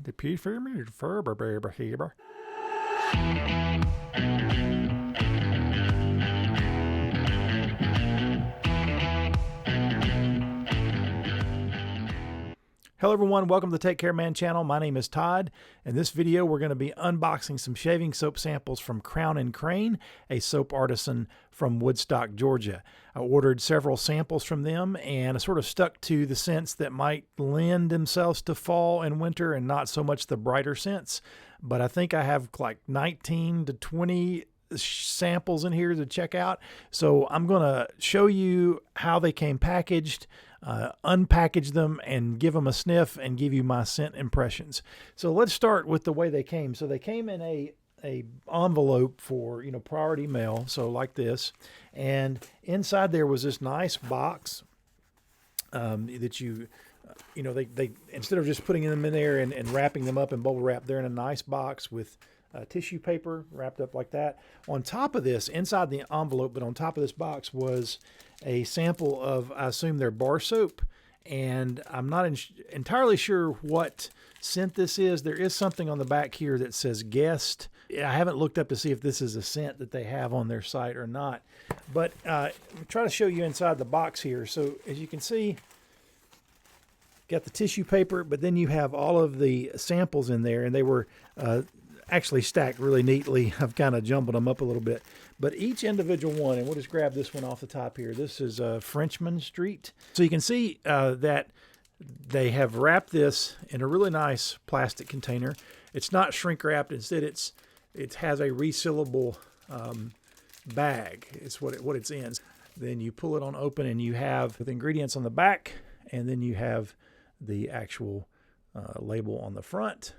The Hello everyone, welcome to the Take Care Man channel. My name is Todd. In this video we're going to be unboxing some shaving soap samples from Crowne&crane, a soap artisan from Woodstock, Georgia. I ordered several samples from them and I sort of stuck to the scents that might lend themselves to fall and winter and not so much the brighter scents. But I think I have like 19 to 20 samples in here to check out. So I'm going to show you how they came packaged, unpackage them and give them a sniff and give you my scent impressions. So let's start with the way they came. So they came in a envelope for, priority mail. So like this, and inside there was this nice box that you they instead of just putting them in there and wrapping them up in bubble wrap, they're in a nice box with tissue paper wrapped up like that. On top of this, inside the envelope, but on top of this box was a sample of, I assume, their bar soap. And I'm not entirely sure what scent this is. There is something on the back here that says guest. I haven't looked up to see if this is a scent that they have on their site or not. But I'm trying to show you inside the box here. So as you can see, got the tissue paper, but then you have all of the samples in there, and they were actually stacked really neatly. I've kind of jumbled them up a little bit, but each individual one, and we'll just grab this one off the top here. This is Frenchman Street. So you can see that they have wrapped this in a really nice plastic container. It's not shrink wrapped. Instead, it has a resealable bag. It's what it's in. Then you pull it on open, and you have the ingredients on the back, and then you have the actual label on the front.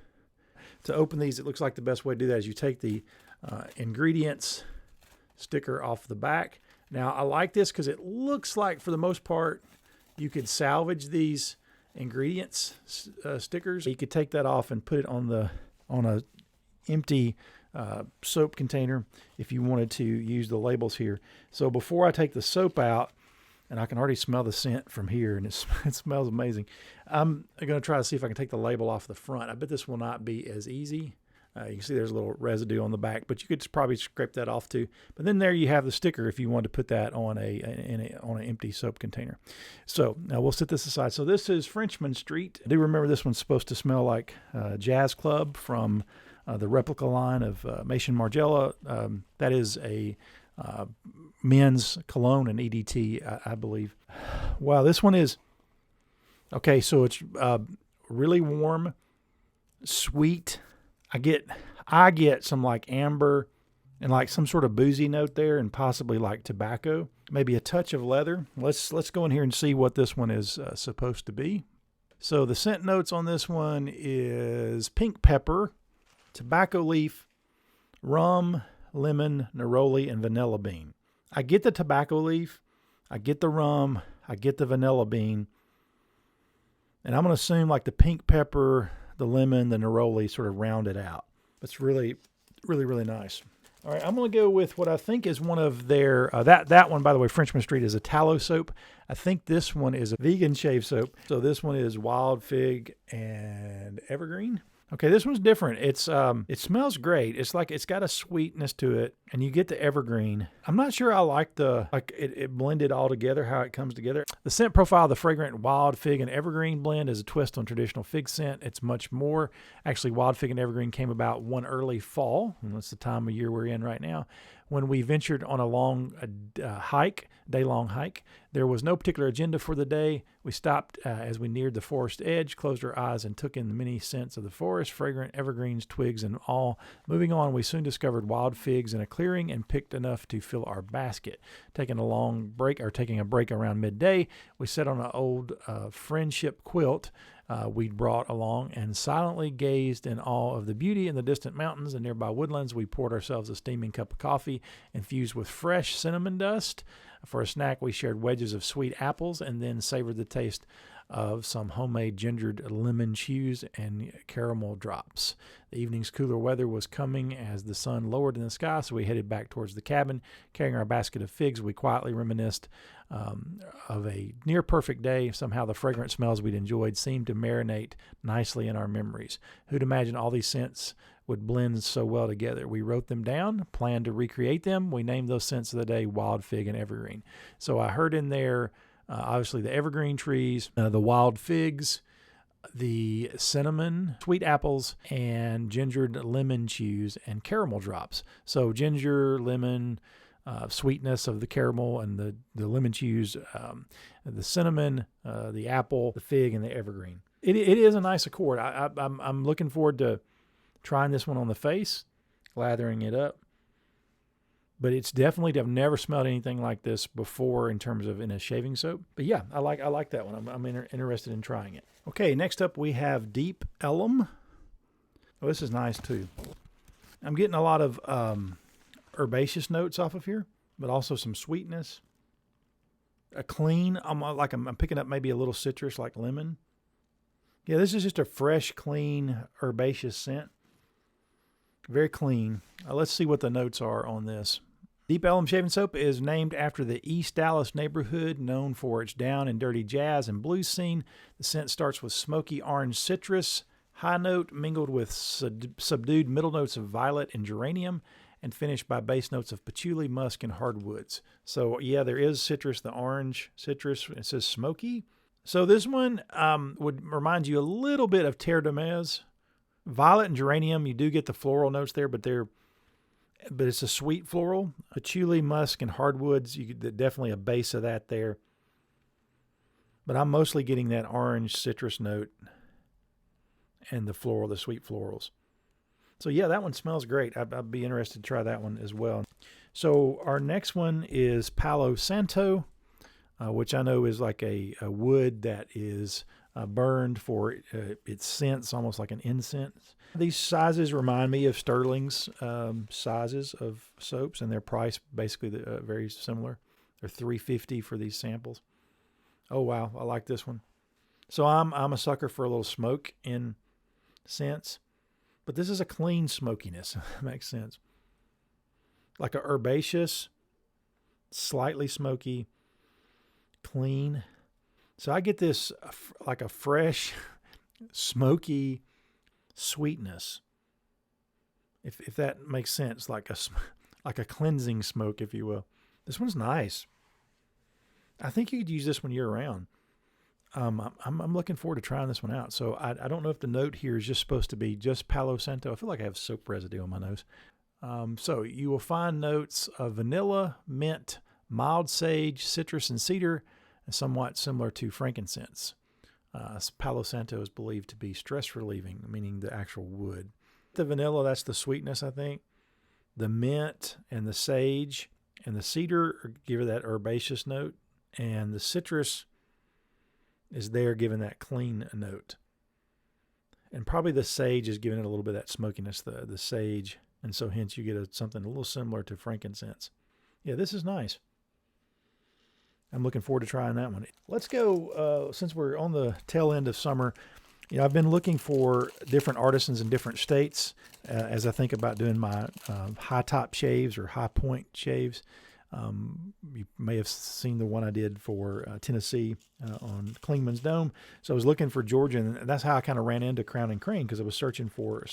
To open these, it looks like the best way to do that is you take the ingredients sticker off the back. Now, I like this because it looks like, for the most part, you could salvage these ingredients stickers. You could take that off and put it on a empty soap container if you wanted to use the labels here. So before I take the soap out, and I can already smell the scent from here, and it smells amazing. I'm going to try to see if I can take the label off the front. I bet this will not be as easy. You can see there's a little residue on the back, but you could probably scrape that off too. But then there you have the sticker if you wanted to put that on an empty soap container. So now we'll set this aside. So this is Frenchman Street. I do remember this one's supposed to smell like Jazz Club from the replica line of Maison Margiela. That is a men's cologne and EDT, I believe. Wow, this one is okay. So it's really warm, sweet. I get some like amber and like some sort of boozy note there, and possibly like tobacco, maybe a touch of leather. Let's go in here and see what this one is supposed to be. So the scent notes on this one is pink pepper, tobacco leaf, rum, lemon, neroli, and vanilla bean. I get the tobacco leaf, I get the rum, I get the vanilla bean, and I'm going to assume like the pink pepper, the lemon, the neroli sort of round it out. It's really, really, really nice. All right, I'm going to go with what I think is one of their, that one, by the way, Frenchman Street, is a tallow soap. I think this one is a vegan shave soap. So this one is wild fig and evergreen. Okay, this one's different. It smells great. It's like it's got a sweetness to it, and you get the evergreen. I'm not sure I like it blended all together, how it comes together. The scent profile of the fragrant wild fig and evergreen blend is a twist on traditional fig scent. It's much more. Actually, wild fig and evergreen came about one early fall, and that's the time of year we're in right now, when we ventured on a long day-long hike. There was no particular agenda for the day. We stopped as we neared the forest edge, closed our eyes, and took in the many scents of the forest, fragrant evergreens, twigs, and all. Moving on, we soon discovered wild figs in a clearing and picked enough to fill our basket. Taking a break around midday, we sat on an old friendship quilt we'd brought along and silently gazed in awe of the beauty in the distant mountains and nearby woodlands. We poured ourselves a steaming cup of coffee infused with fresh cinnamon dust. For a snack, we shared wedges of sweet apples and then savored the taste of some homemade gingered lemon chews and caramel drops. The evening's cooler weather was coming as the sun lowered in the sky, so we headed back towards the cabin. Carrying our basket of figs, we quietly reminisced of a near-perfect day. Somehow the fragrant smells we'd enjoyed seemed to marinate nicely in our memories. Who'd imagine all these scents would blend so well together? We wrote them down, planned to recreate them. We named those scents of the day Wild Fig and Evergreen. So I heard in there, obviously, the evergreen trees, the wild figs, the cinnamon, sweet apples, and gingered lemon chews and caramel drops. So ginger, lemon, sweetness of the caramel and the lemon chews, the cinnamon, the apple, the fig, and the evergreen. It is a nice accord. I'm looking forward to trying this one on the face, lathering it up. But it's definitely, I've never smelled anything like this before in terms of in a shaving soap. But yeah, I like that one. I'm interested in trying it. Okay, next up we have Deep Ellum. Oh, this is nice too. I'm getting a lot of herbaceous notes off of here, but also some sweetness. A clean, I'm picking up maybe a little citrus like lemon. Yeah, this is just a fresh, clean, herbaceous scent. Very clean. Let's see what the notes are on this. Deep Ellum shaving soap is named after the East Dallas neighborhood, known for its down and dirty jazz and blues scene. The scent starts with smoky orange citrus, high note mingled with subdued middle notes of violet and geranium, and finished by base notes of patchouli, musk, and hardwoods. So yeah, there is citrus, the orange citrus. It says smoky. So this one would remind you a little bit of Terre de Mez. Violet and geranium, you do get the floral notes there, but it's a sweet floral. Patchouli, musk, and hardwoods, definitely a base of that there. But I'm mostly getting that orange citrus note and the floral, the sweet florals. So yeah, that one smells great. I'd be interested to try that one as well. So our next one is Palo Santo, which I know is like a wood that is burned for its scents, almost like an incense. These sizes remind me of Sterling's sizes of soaps, and their price basically very similar. They're $3.50 for these samples. Oh wow, I like this one. So I'm a sucker for a little smoke in scents, but this is a clean smokiness. Makes sense. Like a herbaceous, slightly smoky, clean. So I get this like a fresh, smoky sweetness. If that makes sense, like a cleansing smoke, if you will. This one's nice. I think you could use this one year round. I'm looking forward to trying this one out. So I don't know if the note here is just supposed to be just Palo Santo. I feel like I have soap residue on my nose. So you will find notes of vanilla, mint, mild sage, citrus, and cedar, and somewhat similar to frankincense. Palo Santo is believed to be stress relieving, meaning the actual wood. The vanilla, that's the sweetness, I think. The mint and the sage and the cedar give it that herbaceous note, and the citrus is there giving that clean note. And probably the sage is giving it a little bit of that smokiness, the sage, and so hence you get something a little similar to frankincense. Yeah, this is nice. I'm looking forward to trying that one. Let's go, since we're on the tail end of summer, I've been looking for different artisans in different states as I think about doing my high top shaves or high point shaves. You may have seen the one I did for Tennessee on Klingman's Dome. So I was looking for Georgia, and that's how I kind of ran into Crowne&crane, because I was searching for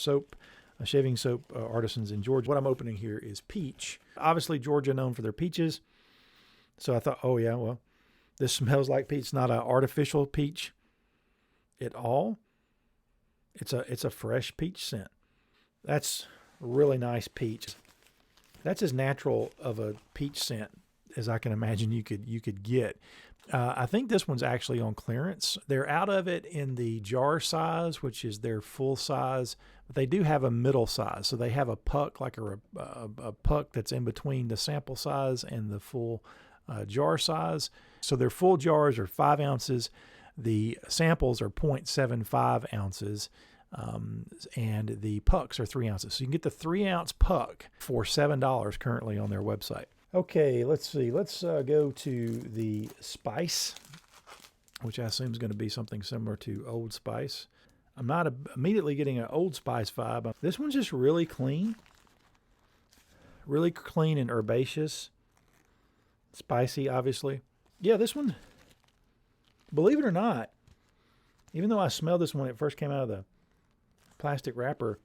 shaving soap artisans in Georgia. What I'm opening here is peach. Obviously, Georgia known for their peaches. So I thought, oh yeah, well, this smells like peach. It's not an artificial peach at all. It's a fresh peach scent. That's really nice peach. That's as natural of a peach scent as I can imagine you could get. I think this one's actually on clearance. They're out of it in the jar size, which is their full size, but they do have a middle size. So they have a puck, like a puck that's in between the sample size and the full jar size. So their full jars are 5 ounces. The samples are 0.75 ounces. And the pucks are 3 ounces. So you can get the 3-ounce puck for $7 currently on their website. Okay, let's see. Let's go to the spice. which I assume is going to be something similar to Old Spice. I'm not immediately getting an Old Spice vibe. This one's just really clean and herbaceous. Spicy, obviously. Yeah, this one, believe it or not, even though I smelled this one when it first came out of the plastic wrapper,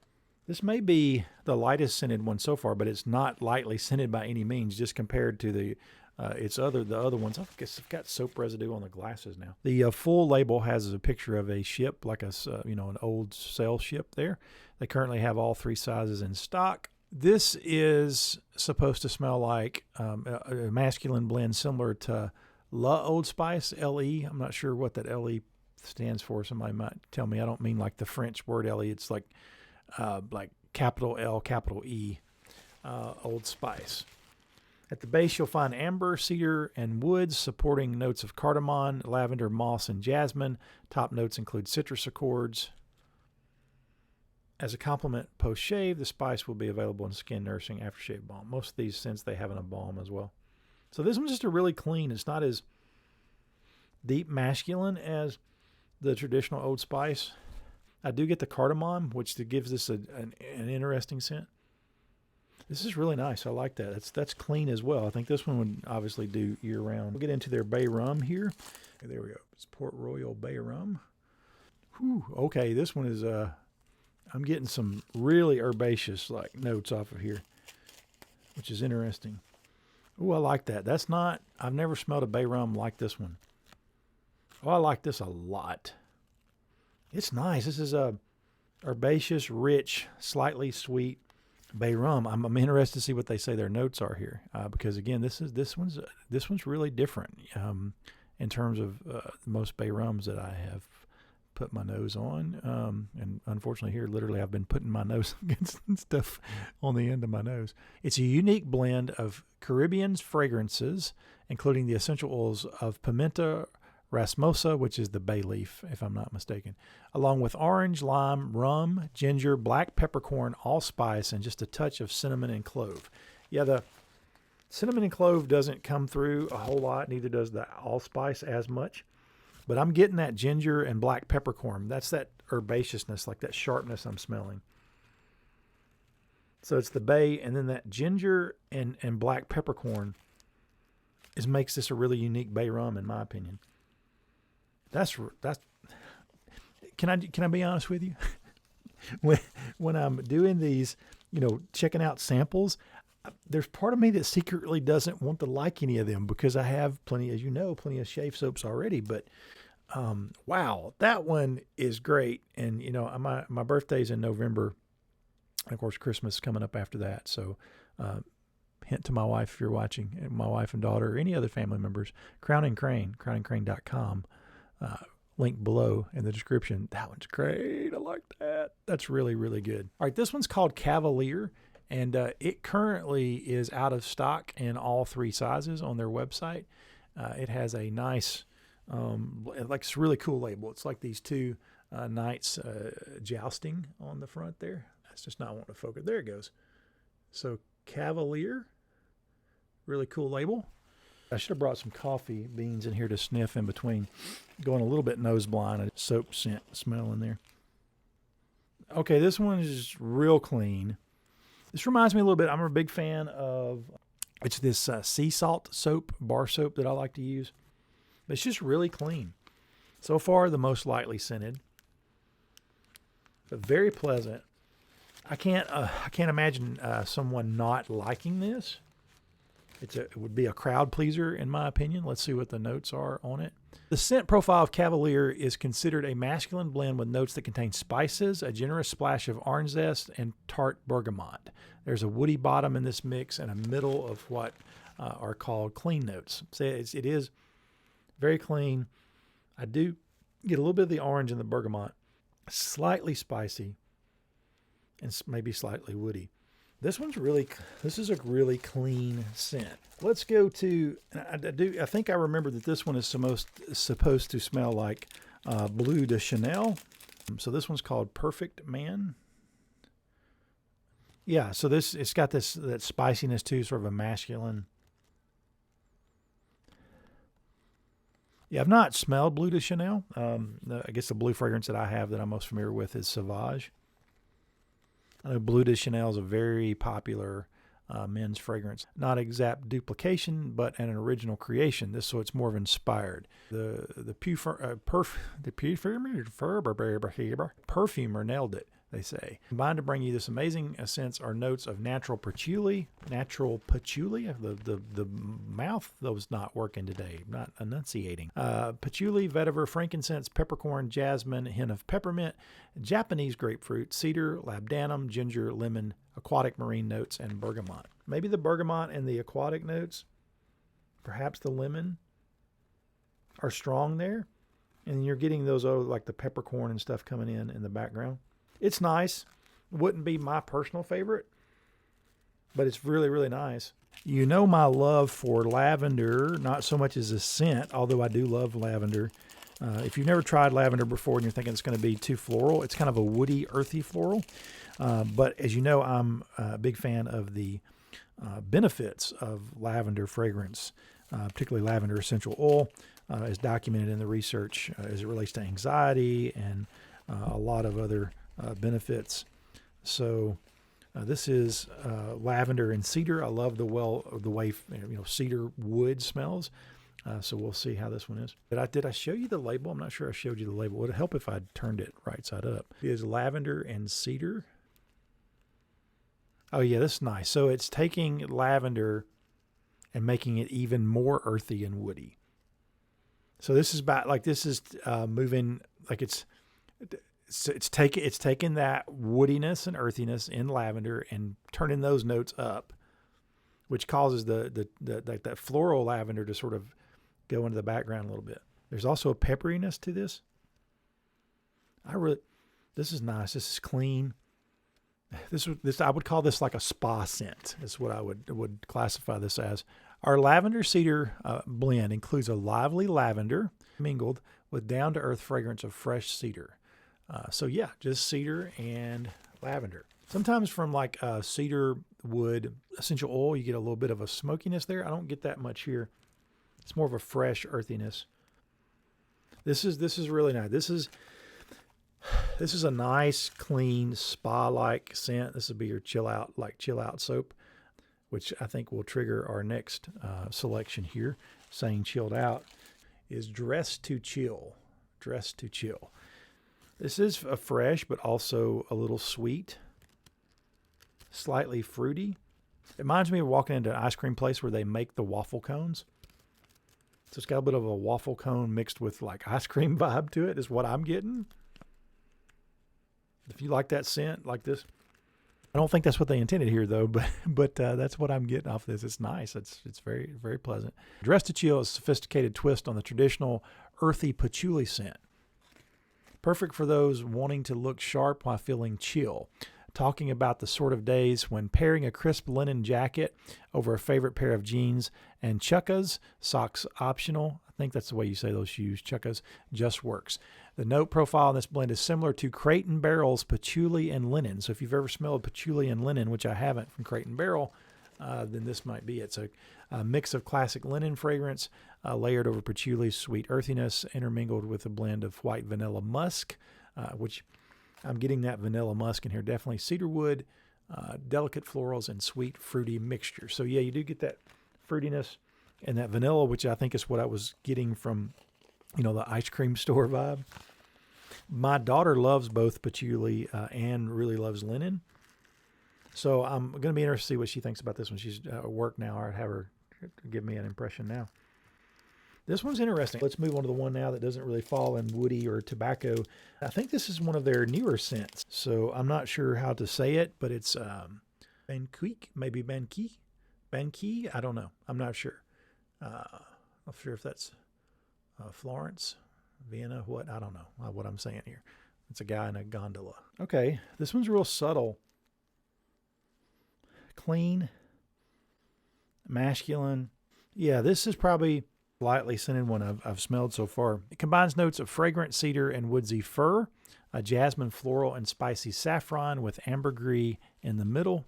this may be the lightest scented one so far, but it's not lightly scented by any means, just compared to the other ones. I guess I've got soap residue on the glasses now. The full label has a picture of a ship, like an old sail ship there. They currently have all 3 sizes in stock. This is supposed to smell like a masculine blend similar to La Old Spice, L-E. I'm not sure what that L-E stands for. Somebody might tell me. I don't mean like the French word L-E. It's like capital L, capital E, Old Spice. At the base, you'll find amber, cedar, and woods, supporting notes of cardamom, lavender, moss, and jasmine. Top notes include citrus accords. As a complement post-shave, the spice will be available in skin nourishing aftershave balm. Most of these scents they have in a balm as well. So this one's just a really clean. It's not as deep masculine as the traditional Old Spice. I do get the cardamom, which gives this an interesting scent. This is really nice. I like that. That's clean as well. I think this one would obviously do year-round. We'll get into their Bay Rum here. There we go. It's Port Royal Bay Rum. Whew. Okay, this one is... I'm getting some really herbaceous like notes off of here, which is interesting. Oh, I like that. I've never smelled a Bay Rum like this one. Oh, I like this a lot. It's nice. This is a herbaceous, rich, slightly sweet Bay Rum. I'm interested to see what they say their notes are here, because again, this one's really different in terms of most Bay Rums that I have put my nose on, and unfortunately here literally I've been putting my nose against stuff on the end of my nose. It's a unique blend of Caribbean fragrances, including the essential oils of pimenta rasmosa, which is the bay leaf if I'm not mistaken, along with orange, lime, rum, ginger, black peppercorn, allspice, and just a touch of cinnamon and clove. Yeah, the cinnamon and clove doesn't come through a whole lot, neither does the allspice as much. But I'm getting that ginger and black peppercorn. That's that herbaceousness, like that sharpness I'm smelling. So it's the bay, and then that ginger and black peppercorn makes this a really unique Bay Rum, in my opinion. That's. Can I be honest with you? when I'm doing these, checking out samples, there's part of me that secretly doesn't want to like any of them because I have plenty of shave soaps already. But wow, that one is great. And my birthday's in November, and of course Christmas is coming up after that. So hint to my wife if you're watching, my wife and daughter, or any other family members, Crowne&crane, crowneandcrane.com. Link below in the description. That one's great. I like that. That's really, really good. All right, this one's called Cavalier. And it currently is out of stock in all 3 sizes on their website. It has a nice, it's a really cool label. It's like these 2 knights jousting on the front there. That's just not wanting to focus. There it goes. So Cavalier, really cool label. I should have brought some coffee beans in here to sniff in between. Going a little bit nose blind. A soap scent smell in there. Okay, this one is real clean. This reminds me a little bit, I'm a big fan of, it's this sea salt soap, bar soap that I like to use. But it's just really clean. So far, the most lightly scented. But very pleasant. I can't imagine someone not liking this. It would be a crowd pleaser, in my opinion. Let's see what the notes are on it. The scent profile of Cavalier is considered a masculine blend with notes that contain spices, a generous splash of orange zest, and tart bergamot. There's a woody bottom in this mix and a middle of what are called clean notes. So it is very clean. I do get a little bit of the orange and the bergamot, slightly spicy, and maybe slightly woody. This is a really clean scent. Let's go to, I think I remember that this one is supposed to smell like Bleu de Chanel. So this one's called Perfect Man. Yeah, so it's got that spiciness too, sort of a masculine. Yeah, I've not smelled Bleu de Chanel. I guess the blue fragrance that I have that I'm most familiar with is Sauvage. I know Bleu de Chanel is a very popular men's fragrance. Not exact duplication, but an original creation. So it's more of inspired. The perfumer nailed it, they say. Combined to bring you this amazing scents are notes of natural patchouli. The mouth, was not working today, not enunciating. Patchouli, vetiver, frankincense, peppercorn, jasmine, hint of peppermint, Japanese grapefruit, cedar, labdanum, ginger, lemon, aquatic marine notes, and bergamot. Maybe the bergamot and the aquatic notes, perhaps the lemon, are strong there. And you're getting those, like the peppercorn and stuff coming in the background. It's nice. Wouldn't be my personal favorite, but it's really, really nice. You know my love for lavender, not so much as a scent, although I do love lavender. If you've never tried lavender before and you're thinking it's going to be too floral, it's kind of a woody, earthy floral. But as you know, I'm a big fan of the benefits of lavender fragrance, particularly lavender essential oil, as documented in the research as it relates to anxiety and a lot of other benefits. So this is lavender and cedar. I love the way cedar wood smells. So we'll see how this one is. Did I show you the label? I'm not sure I showed you the label. Would it help if I turned it right side up? It is lavender and cedar. Oh yeah, this is nice. So it's taking lavender and making it even more earthy and woody. So this is moving, like it's taking that woodiness and earthiness in lavender and turning those notes up, which causes that floral lavender to sort of go into the background a little bit. There's also a pepperiness to this. This is nice. This is clean. This I would call this like a spa scent. Is what I would classify this as. Our lavender cedar blend includes a lively lavender mingled with down-to-earth fragrance of fresh cedar. So yeah, just cedar and lavender. Sometimes from like cedar wood essential oil, you get a little bit of a smokiness there. I don't get that much here. It's more of a fresh earthiness. This is really nice. This is a nice, clean, spa-like scent. This would be your chill out soap, which I think will trigger our next selection here, saying chilled out, is Dress to Chill. Dress to Chill. This is a fresh, but also a little sweet, slightly fruity. It reminds me of walking into an ice cream place where they make the waffle cones. So it's got a bit of a waffle cone mixed with like ice cream vibe to it is what I'm getting. If you like that scent like this, I don't think that's what they intended here though, but that's what I'm getting off this. It's nice. It's very, very pleasant. Dress to Chill is a sophisticated twist on the traditional earthy patchouli scent. Perfect for those wanting to look sharp while feeling chill. Talking about the sort of days when pairing a crisp linen jacket over a favorite pair of jeans and chukkas, socks optional, I think that's the way you say those shoes, chukkas, just works. The note profile in this blend is similar to Crate & Barrel's patchouli and linen. So if you've ever smelled patchouli and linen, which I haven't from Crate & Barrel, then this might be it. It's a mix of classic linen fragrance layered over patchouli's sweet earthiness, intermingled with a blend of white vanilla musk, which I'm getting that vanilla musk in here. Definitely cedarwood, delicate florals, and sweet fruity mixture. So yeah, you do get that fruitiness and that vanilla, which I think is what I was getting from, the ice cream store vibe. My daughter loves both patchouli and really loves linen. So I'm going to be interested to see what she thinks about this when she's at work now, or have her give me an impression now. This one's interesting. Let's move on to the one now that doesn't really fall in woody or tobacco. I think this is one of their newer scents. So I'm not sure how to say it, but it's Banquique, maybe Banqui. I don't know. I'm not sure. Not sure if that's Florence, Vienna, what? I don't know what I'm saying here. It's a guy in a gondola. Okay, this one's real subtle. Clean, masculine. Yeah, this is probably lightly scented one I've smelled so far. It combines notes of fragrant cedar and woodsy fir, a jasmine floral and spicy saffron with ambergris in the middle.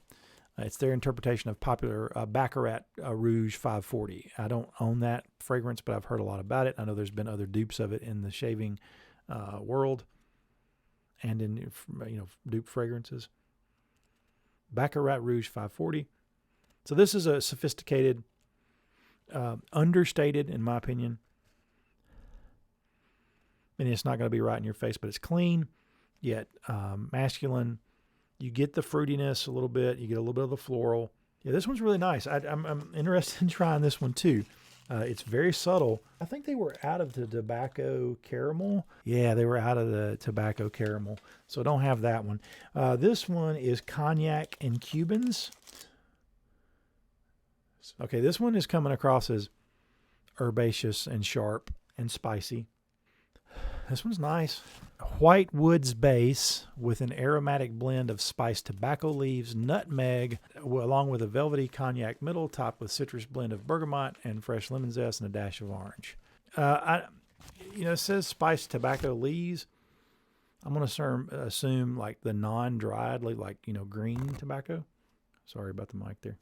It's their interpretation of popular Baccarat Rouge 540. I don't own that fragrance, but I've heard a lot about it. I know there's been other dupes of it in the shaving world and in dupe fragrances. Baccarat Rouge 540. So this is a sophisticated, understated, in my opinion. And it's not going to be right in your face, but it's clean, yet masculine. You get the fruitiness a little bit. You get a little bit of the floral. Yeah, this one's really nice. I'm interested in trying this one too. It's very subtle. I think they were out of the tobacco caramel. Yeah, they were out of the tobacco caramel. So I don't have that one. This one is Cognac and Cubans. Okay, this one is coming across as herbaceous and sharp and spicy. This one's nice. White woods base with an aromatic blend of spiced tobacco leaves, nutmeg, along with a velvety cognac middle, topped with citrus blend of bergamot and fresh lemon zest and a dash of orange. It says spiced tobacco leaves. I'm going to assume like the non-dried, like green tobacco. Sorry about the mic there.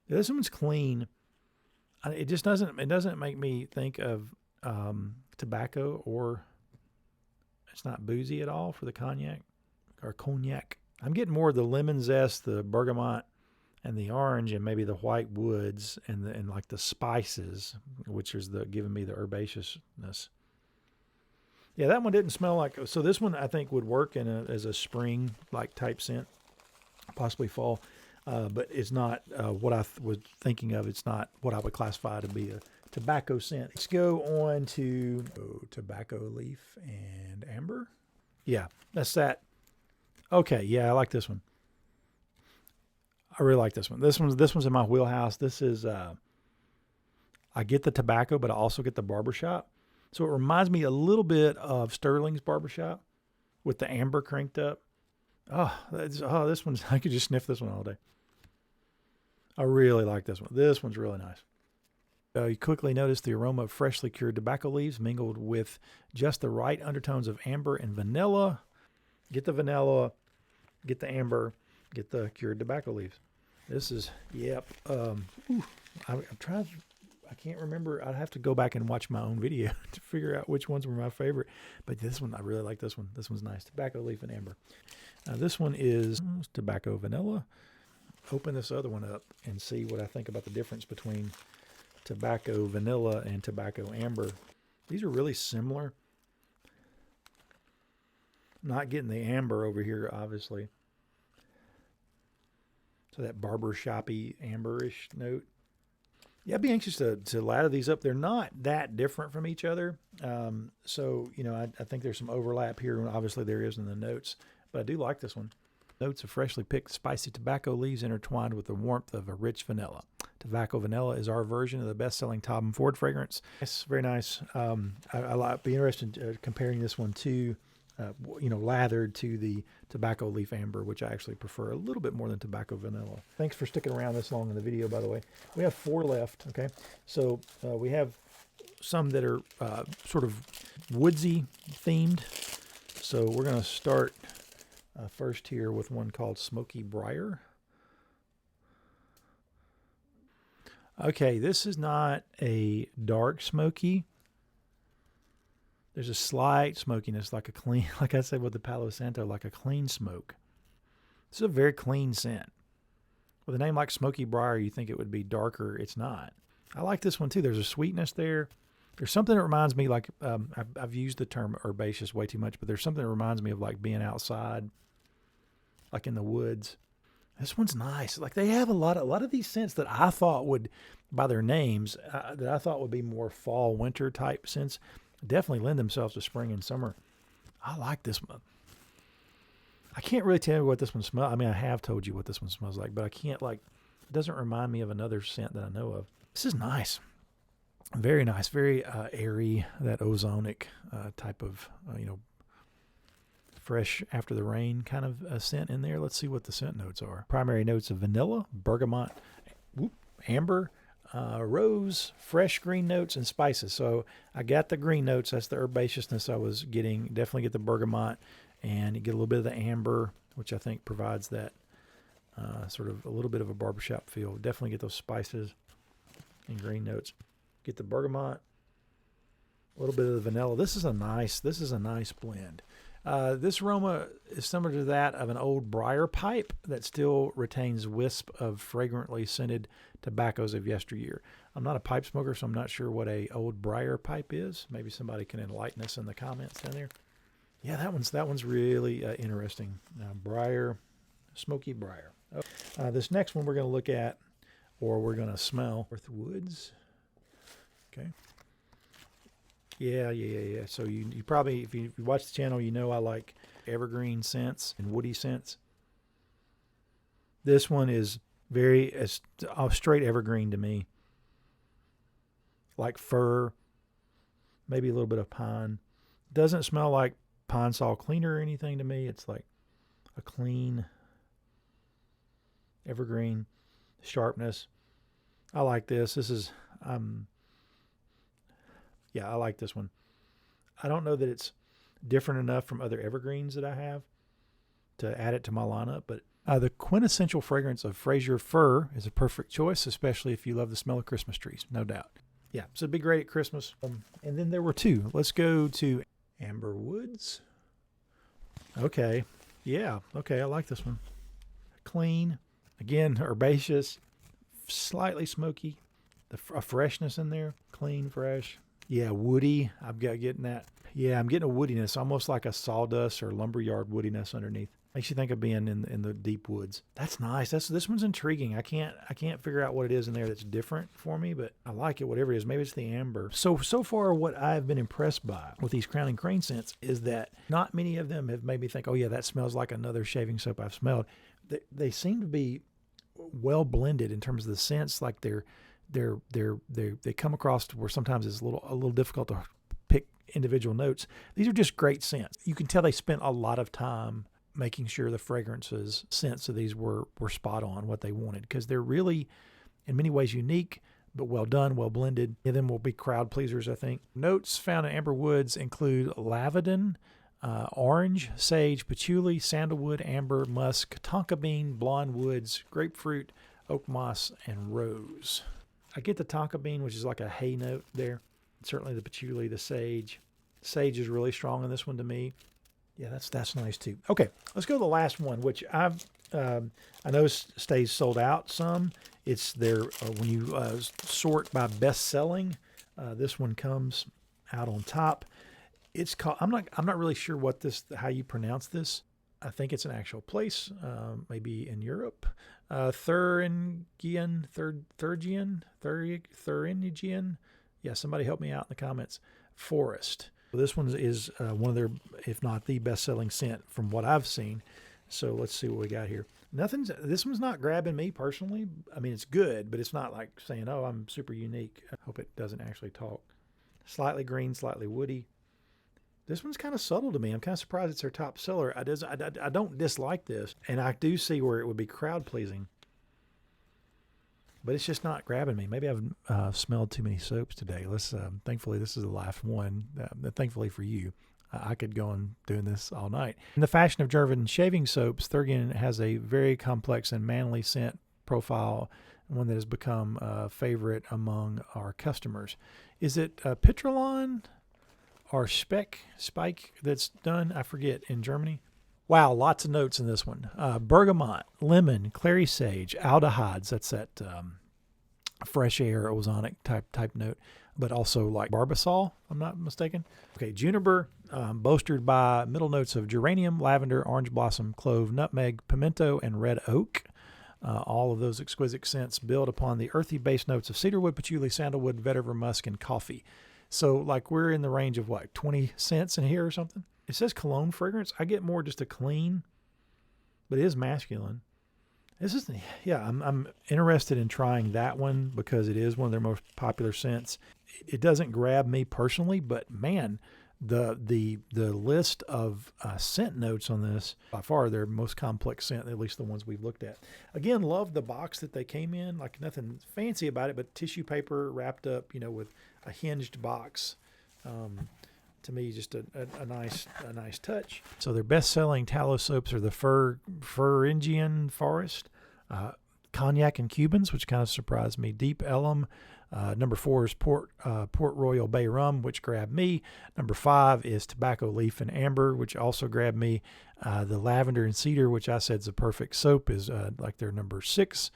Yeah, this one's clean. It just doesn't make me think of tobacco, or it's not boozy at all for the cognac or cognac. I'm getting more of the lemon zest, the bergamot, and the orange, and maybe the white woods and like the spices, which is giving me the herbaceousness. Yeah, that one didn't smell like. So this one I think would work as a spring like type scent, possibly fall, but it's not what I was thinking of. It's not what I would classify to be a tobacco scent. Let's go on to tobacco leaf and amber. Yeah, that's that. Okay, yeah, I like this one. I really like this one. This one's in my wheelhouse. This is I get the tobacco, but I also get the barbershop. So it reminds me a little bit of Sterling's barbershop with the amber cranked up. This one's, I could just sniff this one all day. I really like this one. This one's really nice. You quickly notice the aroma of freshly cured tobacco leaves mingled with just the right undertones of amber and vanilla. Get the vanilla, get the amber, get the cured tobacco leaves. This is, yep. I'm trying, I can't remember. I'd have to go back and watch my own video to figure out which ones were my favorite. But this one, I really like this one. This one's nice. Tobacco leaf and amber. This one is tobacco vanilla. Open this other one up and see what I think about the difference between tobacco vanilla and tobacco amber. These are really similar. Not getting the amber over here, obviously. So that barbershop-y, amberish note. Yeah, I'd be anxious to ladder these up. They're not that different from each other. So, I think there's some overlap here, and obviously there is in the notes. But I do like this one. Notes of freshly picked spicy tobacco leaves intertwined with the warmth of a rich vanilla. Tobacco vanilla is our version of the best-selling Tom Ford fragrance. It's very nice. I'd be interested in comparing this one to, lathered to the tobacco leaf amber, which I actually prefer a little bit more than tobacco vanilla. Thanks for sticking around this long in the video, by the way. We have 4 left, okay? So we have some that are sort of woodsy themed. So we're going to start first here with one called Smokey Briar. Okay, this is not a dark smoky. There's a slight smokiness, like a clean, like I said with the Palo Santo, like a clean smoke. This is a very clean scent. With a name like Smokey Briar, you think it would be darker. It's not. I like this one too. There's a sweetness there. There's something that reminds me, like I've used the term herbaceous way too much, but there's something that reminds me of like being outside, like in the woods. This one's nice. Like they have a lot of these scents that I thought would, by their names, that I thought would be more fall, winter type scents, definitely lend themselves to spring and summer. I like this one. I can't really tell you what this one smells. I mean, I have told you what this one smells like, but I can't it doesn't remind me of another scent that I know of. This is nice. Very nice. Very airy, that ozonic type of, fresh after the rain kind of scent in there. Let's see what the scent notes are. Primary notes of vanilla, bergamot, amber, rose, fresh green notes, and spices. So I got the green notes. That's the herbaceousness I was getting. Definitely get the bergamot, and you get a little bit of the amber, which I think provides that Sort of a little bit of a barbershop feel. Definitely get those spices and green notes. Get the bergamot, a little bit of the vanilla. This is a nice blend. This aroma is similar to that of an old Briar pipe that still retains wisp of fragrantly scented tobaccos of yesteryear. I'm not a pipe smoker, so I'm not sure what a old Briar pipe is. Maybe somebody can enlighten us in the comments down there. Yeah, that one's really interesting. Briar, Smokey Briar. This next one we're going to look at, or we're going to smell, North Woods. Okay. Yeah. So you probably, if you watch the channel, you know I like evergreen scents and woody scents. This one is very straight evergreen to me. Like fir, maybe a little bit of pine. Doesn't smell like pine saw cleaner or anything to me. It's like a clean evergreen sharpness. I like this. This is yeah, I like this one. I don't know that it's different enough from other evergreens that I have to add it to my lineup, but the quintessential fragrance of Fraser Fir is a perfect choice, especially if you love the smell of Christmas trees, no doubt. Yeah, so it'd be great at Christmas. And then there were two. Let's go to Amber Woods. Okay. Yeah. Okay. I like this one. Clean. Again, herbaceous. Slightly smoky. A freshness in there. Clean, fresh. Yeah, woody. I've got getting that. Yeah, I'm getting a woodiness, almost like a sawdust or lumberyard woodiness underneath. Makes you think of being in the deep woods. That's nice. This one's intriguing. I can't figure out what it is in there that's different for me, but I like it. Whatever it is, maybe it's the amber. So far, what I've been impressed by with these Crowne&crane scents is that not many of them have made me think, oh yeah, that smells like another shaving soap I've smelled. They seem to be well blended in terms of the scents. Like they come across to where sometimes it's a little difficult to pick individual notes. These are just great scents. You can tell they spent a lot of time making sure the fragrances scents of these were spot on what they wanted, because they're really in many ways unique, but well done, well blended. And then will be crowd pleasers, I think. Notes found in Amber Woods include lavender, orange, sage, patchouli, sandalwood, amber, musk, tonka bean, blonde woods, grapefruit, oak moss, and rose. I get the tonka bean, which is like a hay note there. Certainly the patchouli, the sage. Sage is really strong in this one to me. Yeah, that's nice too. Okay, let's go to the last one, which I know stays sold out some. It's their when you sort by best selling, this one comes out on top. It's called. I'm not really sure how you pronounce this. I think it's an actual place, maybe in Europe. Thuringian. Yeah, somebody help me out in the comments. Forest. This one is one of their, if not the best-selling scent from what I've seen. So let's see what we got here. This one's not grabbing me personally. I mean, it's good, but it's not like saying, oh, I'm super unique. I hope it doesn't actually talk. Slightly green, slightly woody. This one's kind of subtle to me. I'm kind of surprised it's their top seller. I don't dislike this, and I do see where it would be crowd-pleasing. But it's just not grabbing me. Maybe I've smelled too many soaps today. Thankfully, this is the last one. Thankfully for you, I could go on doing this all night. In the fashion of German shaving soaps, Thurgen has a very complex and manly scent profile, one that has become a favorite among our customers. Is it Petrolon or Spike that's done? I forget, in Germany. Wow, lots of notes in this one. Bergamot, lemon, clary sage, aldehydes. That's that fresh air, ozonic type note, but also like barbasol, if I'm not mistaken. Okay, juniper, bolstered by middle notes of geranium, lavender, orange blossom, clove, nutmeg, pimento, and red oak. All of those exquisite scents build upon the earthy base notes of cedarwood, patchouli, sandalwood, vetiver, musk, and coffee. So like we're in the range of what, 20 cents in here or something? It says cologne fragrance. I get more just a clean, but it is masculine. I'm interested in trying that one because it is one of their most popular scents. It doesn't grab me personally, but man, the list of scent notes on this, by far their most complex scent, at least the ones we've looked at. Again, love the box that they came in, like nothing fancy about it, but tissue paper wrapped up, with a hinged box. To me, just a nice touch. So their best-selling tallow soaps are the Thuringian Forest, Cognac and Cubans, which kind of surprised me. Deep Ellum. Number 4 is Port Royal Bay Rum, which grabbed me. Number 5 is Tobacco Leaf and Amber, which also grabbed me. The Lavender and Cedar, which I said is a perfect soap, is like their number 6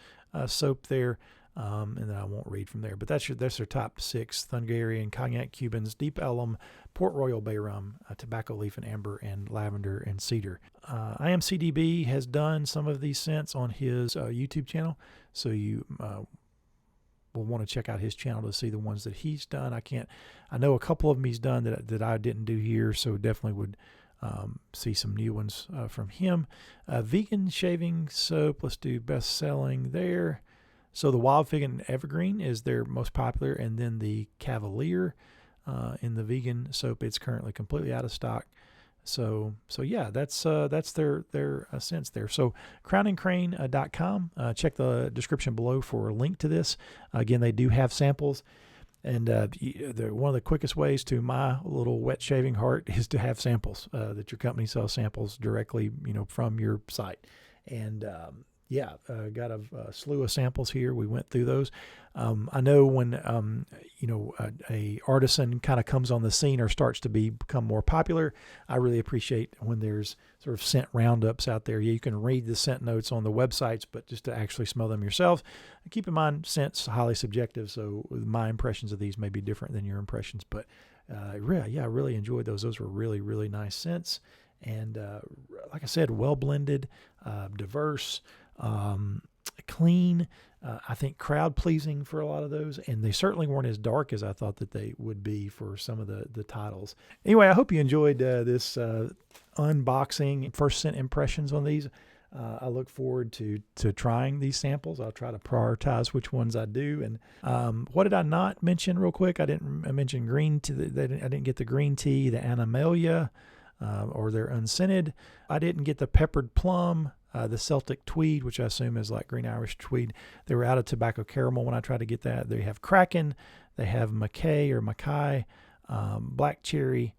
soap there. And then I won't read from there, but that's their top 6: Hungarian, Cognac, Cubans, Deep Ellum, Port Royal Bay Rum, Tobacco Leaf and Amber, and Lavender and Cedar. IMCDB has done some of these scents on his YouTube channel, so you will want to check out his channel to see the ones that he's done. I know a couple of them he's done that I didn't do here, so definitely would see some new ones from him. Vegan shaving soap, let's do best selling there. So the Wild Fig and Evergreen is their most popular, and then the Cavalier in the vegan soap, it's currently completely out of stock. So yeah, that's their scents there. So crowneandcrane.com. Check the description below for a link to this. Again, they do have samples, and one of the quickest ways to my little wet shaving heart is to have samples, that your company sells samples directly, from your site. And yeah, got a slew of samples here. We went through those. I know when a artisan kind of comes on the scene or starts to become more popular, I really appreciate when there's sort of scent roundups out there. You can read the scent notes on the websites, but just to actually smell them yourself, keep in mind scent's highly subjective, so my impressions of these may be different than your impressions. But I really enjoyed those. Those were really, really nice scents, and like I said, well blended, diverse. Clean, I think crowd pleasing for a lot of those, and they certainly weren't as dark as I thought that they would be for some of the titles. Anyway, I hope you enjoyed this unboxing, first scent impressions on these. I look forward to trying these samples. I'll try to prioritize which ones I do. And what did I not mention real quick? I didn't mention green tea. I didn't get the green tea, the Animalia, or their unscented. I didn't get the peppered plum. The Celtic Tweed, which I assume is like green Irish tweed. They were out of tobacco caramel when I tried to get that. They have Kraken. They have Mackay, black cherry,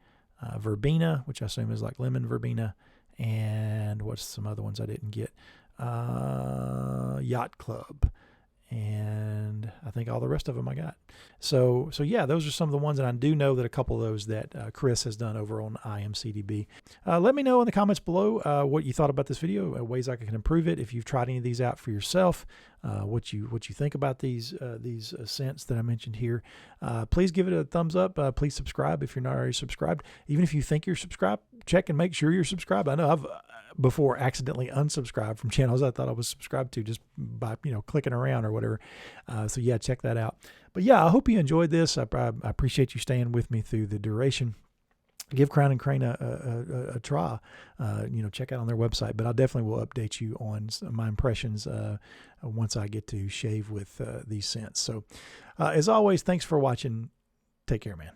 verbena, which I assume is like lemon verbena. And what's some other ones I didn't get? Yacht Club. And I think all the rest of them I got. So yeah, those are some of the ones, and I do know that a couple of those that Chris has done over on IMCDB. Let me know in the comments below what you thought about this video, ways I can improve it. If you've tried any of these out for yourself, what you think about these scents that I mentioned here. Please give it a thumbs up. Please subscribe if you're not already subscribed. Even if you think you're subscribed, check and make sure you're subscribed. I know I've before accidentally unsubscribed from channels I thought I was subscribed to just by clicking around or whatever. So yeah, check that out. But yeah, I hope you enjoyed this. I appreciate you staying with me through the duration. Give Crowne and Crane a try. Check out on their website. But I definitely will update you on my impressions once I get to shave with these scents. So as always, thanks for watching. Take care, man.